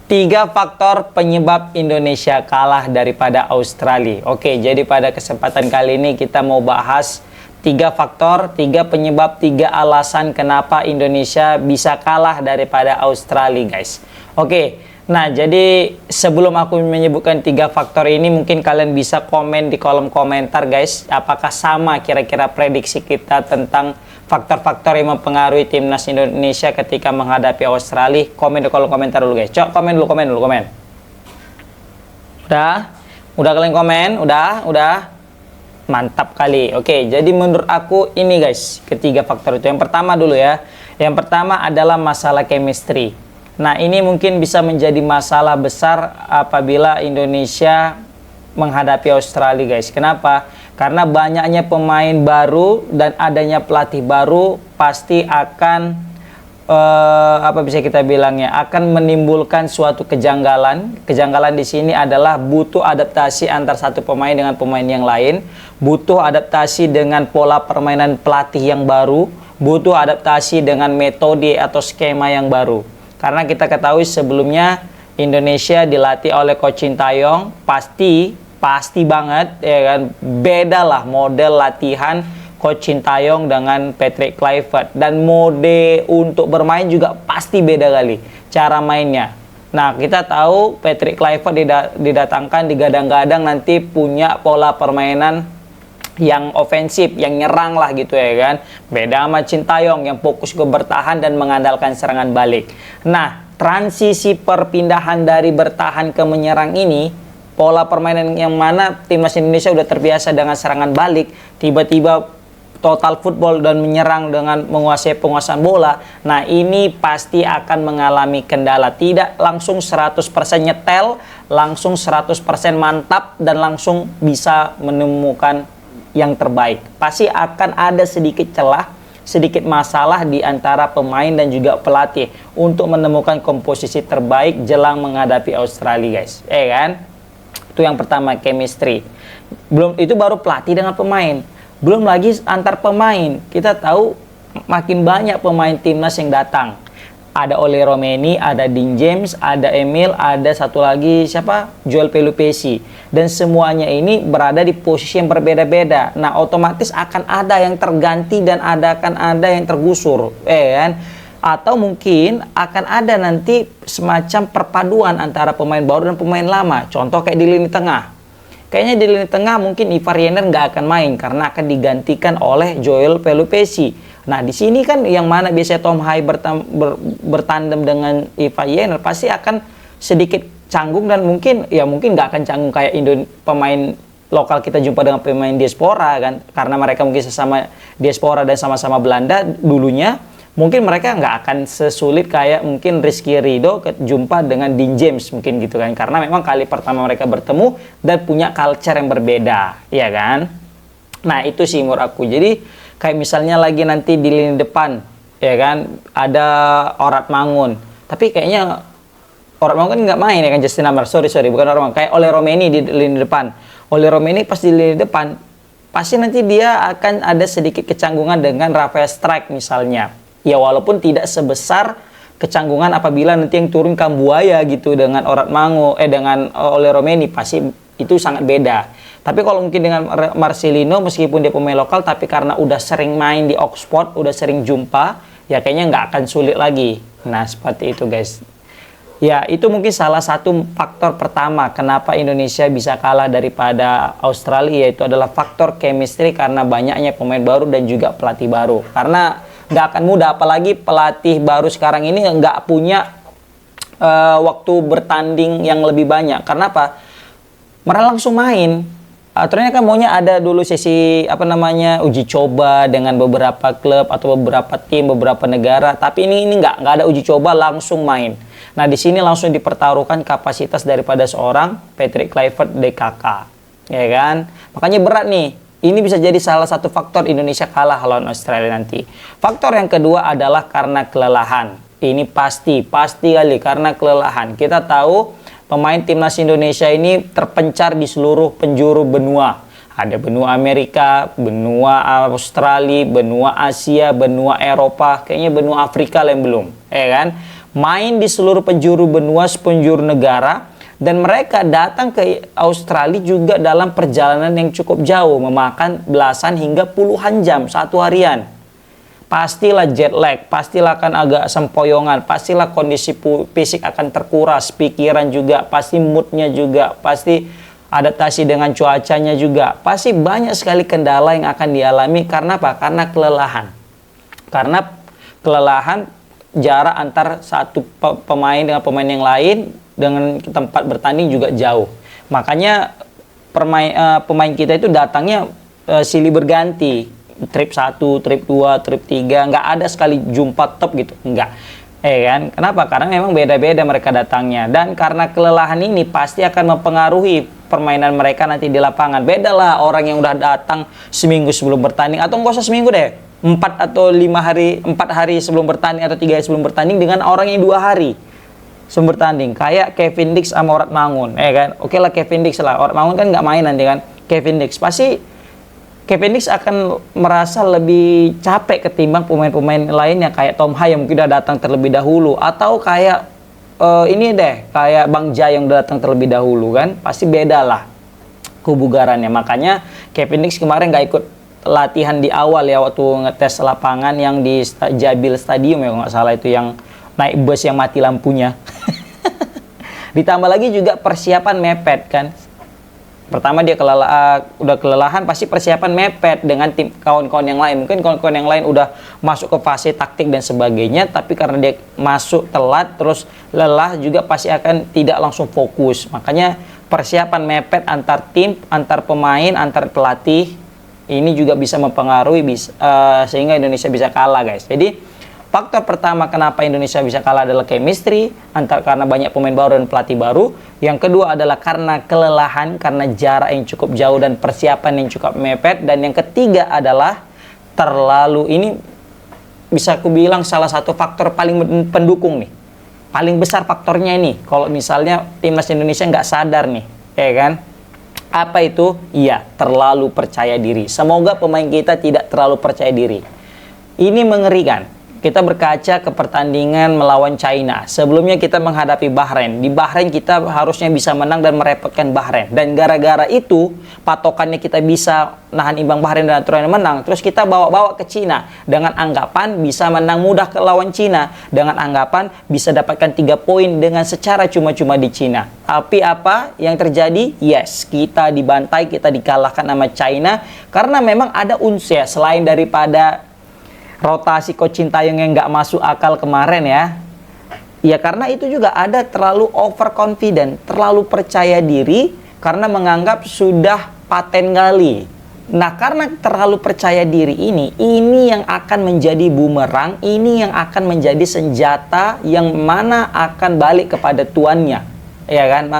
Tiga faktor penyebab Indonesia kalah daripada Australia. Oke, jadi pada kesempatan kali ini kita mau bahas tiga faktor, tiga penyebab, tiga alasan kenapa Indonesia bisa kalah daripada Australia, guys. Oke, nah jadi sebelum aku menyebutkan tiga faktor ini, mungkin kalian bisa komen di kolom komentar, guys. Apakah sama kira-kira prediksi kita tentang faktor-faktor yang mempengaruhi timnas Indonesia ketika menghadapi Australia? Komen di kolom komentar dulu, guys. Cok, komen dulu. Udah kalian komen? Udah. Mantap kali. Oke, jadi menurut aku ini, guys, ketiga faktor itu. Yang pertama dulu ya. Yang pertama adalah masalah chemistry. Nah, ini mungkin bisa menjadi masalah besar apabila Indonesia menghadapi Australia, guys. Kenapa? Karena banyaknya pemain baru dan adanya pelatih baru pasti akan apa bisa kita bilangnya, akan menimbulkan suatu kejanggalan. Kejanggalan di sini adalah butuh adaptasi antar satu pemain dengan pemain yang lain, butuh adaptasi dengan pola permainan pelatih yang baru, butuh adaptasi dengan metode atau skema yang baru. Karena kita ketahui sebelumnya Indonesia dilatih oleh Coach Sintayong, pasti banget ya kan, beda lah model latihan Coach Sintayong dengan Patrick Kluivert, dan mode untuk bermain juga pasti beda kali cara mainnya. Nah, kita tahu Patrick Kluivert didatangkan, digadang-gadang nanti punya pola permainan yang ofensif, yang nyerang lah gitu ya kan. Beda sama Sintayong yang fokus ke bertahan dan mengandalkan serangan balik. Nah, transisi perpindahan dari bertahan ke menyerang ini, pola permainan yang mana timnas Indonesia udah terbiasa dengan serangan balik, tiba-tiba total football dan menyerang dengan menguasai penguasaan bola. Nah, ini pasti akan mengalami kendala. Tidak langsung 100% nyetel, langsung 100% mantap, dan langsung bisa menemukan yang terbaik. Pasti akan ada sedikit celah, sedikit masalah di antara pemain dan juga pelatih untuk menemukan komposisi terbaik jelang menghadapi Australia, guys. Kan? Itu yang pertama, chemistry. Belum itu baru pelatih dengan pemain. Belum lagi antar pemain. Kita tahu makin banyak pemain timnas yang datang. Ada Ole Romeni, ada Dean James, ada Emil, ada satu lagi siapa? Joel Pelupesi. Dan semuanya ini berada di posisi yang berbeda-beda. Nah, otomatis akan ada yang terganti dan akan ada yang tergusur. Kan? Atau mungkin akan ada nanti semacam perpaduan antara pemain baru dan pemain lama. Contoh kayak di lini tengah. Kayaknya di lini tengah mungkin Ivar Jenner nggak akan main karena akan digantikan oleh Joel Pelupesi. Nah, di sini kan yang mana biasanya Tom Hai bertandem dengan Ivar Jenner pasti akan sedikit canggung, dan mungkin nggak akan canggung kayak pemain lokal kita jumpa dengan pemain diaspora kan, karena mereka mungkin sesama diaspora dan sama-sama Belanda dulunya. Mungkin mereka nggak akan sesulit kayak mungkin Rizky Ridho jumpa dengan Dean James mungkin gitu kan, karena memang kali pertama mereka bertemu dan punya culture yang berbeda, ya kan. Nah, itu sih menurut aku. Jadi kayak misalnya lagi nanti di lini depan, ya kan, ada Orat Mangun, tapi kayaknya Orat Mangun nggak main ya kan, Justin Amar, sorry bukan Orat Mangun, kayak Ole Romeni di lini depan. Ole Romeni pas di lini depan pasti nanti dia akan ada sedikit kecanggungan dengan Rafael Strike misalnya. Ya, walaupun tidak sebesar kecanggungan apabila nanti yang turun Kambuaya gitu dengan Orat Mangun, dengan Ole Romeni, pasti itu sangat beda. Tapi kalau mungkin dengan Marcelino, meskipun dia pemain lokal, tapi karena udah sering main di Oxford, udah sering jumpa, ya kayaknya nggak akan sulit lagi. Nah, seperti itu, guys. Ya, itu mungkin salah satu faktor pertama kenapa Indonesia bisa kalah daripada Australia, yaitu adalah faktor chemistry karena banyaknya pemain baru dan juga pelatih baru. Karena nggak akan mudah, apalagi pelatih baru sekarang ini nggak punya waktu bertanding yang lebih banyak. Karena apa? Mereka langsung main. Aturannya kan maunya ada dulu sesi uji coba dengan beberapa klub atau beberapa tim, beberapa negara. Tapi ini nggak ada uji coba, langsung main. Nah, di sini langsung dipertaruhkan kapasitas daripada seorang Patrick Kluivert DKK, ya kan? Makanya berat nih. Ini bisa jadi salah satu faktor Indonesia kalah lawan Australia nanti. Faktor yang kedua adalah karena kelelahan. Ini pasti kali karena kelelahan. Kita tahu pemain timnas Indonesia ini terpencar di seluruh penjuru benua. Ada benua Amerika, benua Australia, benua Asia, benua Eropa, kayaknya benua Afrika yang belum, ya kan? main di seluruh penjuru benua, penjuru negara, dan mereka datang ke Australia juga dalam perjalanan yang cukup jauh, memakan belasan hingga puluhan jam satu harian. Pastilah jet lag, pastilah akan agak sempoyongan, pastilah kondisi fisik akan terkuras, pikiran juga, pasti moodnya juga, pasti adaptasi dengan cuacanya juga. Pasti banyak sekali kendala yang akan dialami. Karena apa? Karena kelelahan. Karena kelelahan, jarak antar satu pemain dengan pemain yang lain dengan tempat bertanding juga jauh. Makanya pemain kita itu datangnya silih berganti. Trip 1, trip 2, trip 3, nggak ada sekali jumpa top gitu, nggak. Kan? Kenapa? Karena memang beda-beda mereka datangnya. Dan karena kelelahan ini pasti akan mempengaruhi permainan mereka nanti di lapangan. Beda lah orang yang udah datang seminggu sebelum bertanding, atau nggak usah seminggu deh, 4 atau 5 hari, 4 hari sebelum bertanding atau 3 hari sebelum bertanding, dengan orang yang 2 hari sebelum bertanding. Kayak Kevin Dix sama Orat Mangun, kan? Oke lah Kevin Dix lah, Orat Mangun kan nggak main nanti kan. Kevin Dix pasti Kevin Dix akan merasa lebih capek ketimbang pemain-pemain lainnya kayak Tom Hai yang mungkin udah datang terlebih dahulu, atau kayak ini deh, kayak Bang Jai yang udah datang terlebih dahulu kan. Pasti beda lah kebugarannya. Makanya Kevin Dix kemarin nggak ikut latihan di awal ya, waktu ngetes lapangan yang di Jabil Stadium ya, nggak salah, itu yang naik bus yang mati lampunya. Ditambah lagi juga persiapan mepet kan. Pertama dia udah kelelahan, pasti persiapan mepet dengan tim kawan-kawan yang lain. Mungkin kawan-kawan yang lain udah masuk ke fase taktik dan sebagainya, tapi karena dia masuk telat terus lelah juga, pasti akan tidak langsung fokus. Makanya persiapan mepet antar tim, antar pemain, antar pelatih ini juga bisa mempengaruhi sehingga Indonesia bisa kalah, guys. Jadi faktor pertama kenapa Indonesia bisa kalah adalah chemistry, karena banyak pemain baru dan pelatih baru. Yang kedua adalah karena kelelahan, karena jarak yang cukup jauh dan persiapan yang cukup mepet. Dan yang ketiga adalah terlalu, ini bisa aku bilang salah satu faktor paling pendukung nih. Paling besar faktornya ini, kalau misalnya timnas Indonesia nggak sadar nih, ya kan? Apa itu? Iya, terlalu percaya diri. Semoga pemain kita tidak terlalu percaya diri. Ini mengerikan. Kita berkaca ke pertandingan melawan China. Sebelumnya kita menghadapi Bahrain. Di Bahrain kita harusnya bisa menang dan merepotkan Bahrain. Dan gara-gara itu, patokannya kita bisa nahan imbang Bahrain dan turnamen menang. Terus kita bawa-bawa ke Cina dengan anggapan bisa menang mudah ke lawan Cina. Dengan anggapan bisa dapatkan 3 poin dengan secara cuma-cuma di Cina. Tapi apa yang terjadi? Yes, kita dibantai, kita dikalahkan sama China. Karena memang ada unsur ya, selain daripada rotasi Coach Sintayong yang nggak masuk akal kemarin ya. Ya karena itu juga ada terlalu overconfident, terlalu percaya diri karena menganggap sudah paten kali. Nah karena terlalu percaya diri ini yang akan menjadi bumerang, ini yang akan menjadi senjata yang mana akan balik kepada tuannya. Ya kan?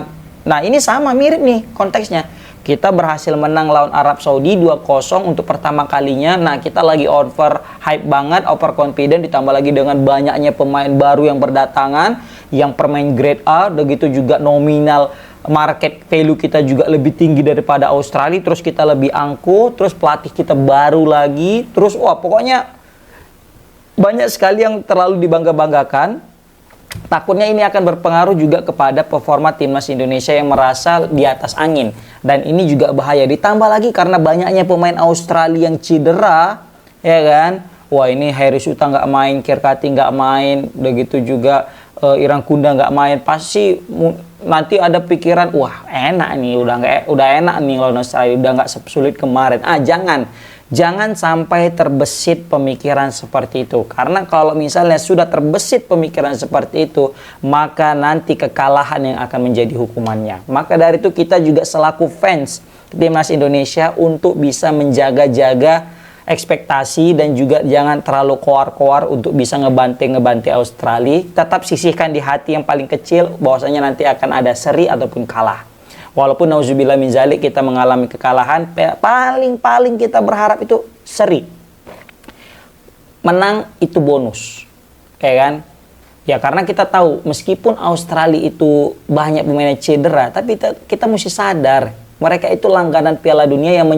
Nah ini sama, mirip nih konteksnya. Kita berhasil menang lawan Arab Saudi 2-0 untuk pertama kalinya. Nah, kita lagi over hype banget, over confident, ditambah lagi dengan banyaknya pemain baru yang berdatangan, yang permain grade A, begitu juga nominal market value kita juga lebih tinggi daripada Australia, terus kita lebih angkuh, terus pelatih kita baru lagi, terus wah pokoknya banyak sekali yang terlalu dibangga-banggakan. Takutnya ini akan berpengaruh juga kepada performa timnas Indonesia yang merasa di atas angin. Dan ini juga bahaya. Ditambah lagi karena banyaknya pemain Australia yang cedera, ya kan? Wah ini Harry Suta nggak main, Kirkati nggak main, begitu juga Irang Kunda nggak main. Pasti nanti ada pikiran, wah enak nih, udah enak nih lawan Australia, udah nggak sesulit kemarin. Jangan sampai terbesit pemikiran seperti itu. Karena kalau misalnya sudah terbesit pemikiran seperti itu, maka nanti kekalahan yang akan menjadi hukumannya. Maka dari itu kita juga selaku fans timnas Indonesia untuk bisa menjaga-jaga ekspektasi dan juga jangan terlalu koar-koar untuk bisa ngebanting Australia. Tetap sisihkan di hati yang paling kecil bahwasanya nanti akan ada seri ataupun kalah. Walaupun nauzubillah min zalik kita mengalami kekalahan, paling kita berharap itu seri. Menang itu bonus. Ya kan? Ya karena kita tahu meskipun Australia itu banyak pemain cedera, tapi kita mesti sadar Mereka itu langganan Piala Dunia yang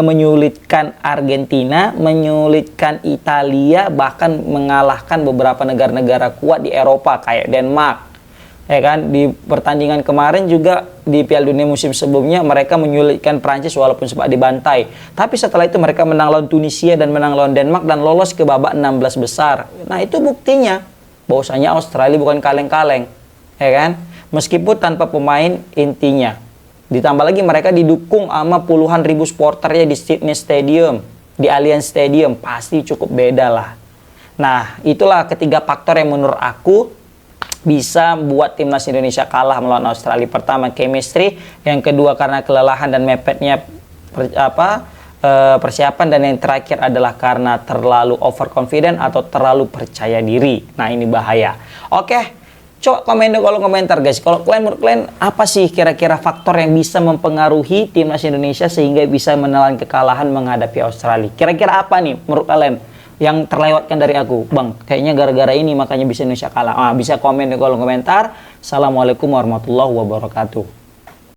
menyulitkan Argentina, menyulitkan Italia, bahkan mengalahkan beberapa negara-negara kuat di Eropa kayak Denmark. Ya kan, di pertandingan kemarin juga di Piala Dunia musim sebelumnya mereka menyulitkan Prancis walaupun sempat dibantai. Tapi setelah itu mereka menang lawan Tunisia dan menang lawan Denmark dan lolos ke babak 16 besar. Nah, itu buktinya bahwasanya Australia bukan kaleng-kaleng. Ya kan? Meskipun tanpa pemain intinya. Ditambah lagi mereka didukung sama puluhan ribu supporternya di Sydney Stadium, di Allianz Stadium, pasti cukup beda lah. Nah, itulah ketiga faktor yang menurut aku bisa buat timnas Indonesia kalah melawan Australia. Pertama, chemistry. Yang kedua, karena kelelahan dan mepetnya persiapan. Dan yang terakhir adalah karena terlalu overconfident atau terlalu percaya diri. Nah, ini bahaya. Oke, coba komen di kolom komentar guys. Kalau menurut kalian apa sih kira-kira faktor yang bisa mempengaruhi timnas Indonesia sehingga bisa menelan kekalahan menghadapi Australia? Kira-kira apa nih menurut kalian yang terlewatkan dari aku? Bang, kayaknya gara-gara ini makanya bisa Indonesia kalah. Bisa komen di kolom komentar. Assalamualaikum warahmatullahi wabarakatuh.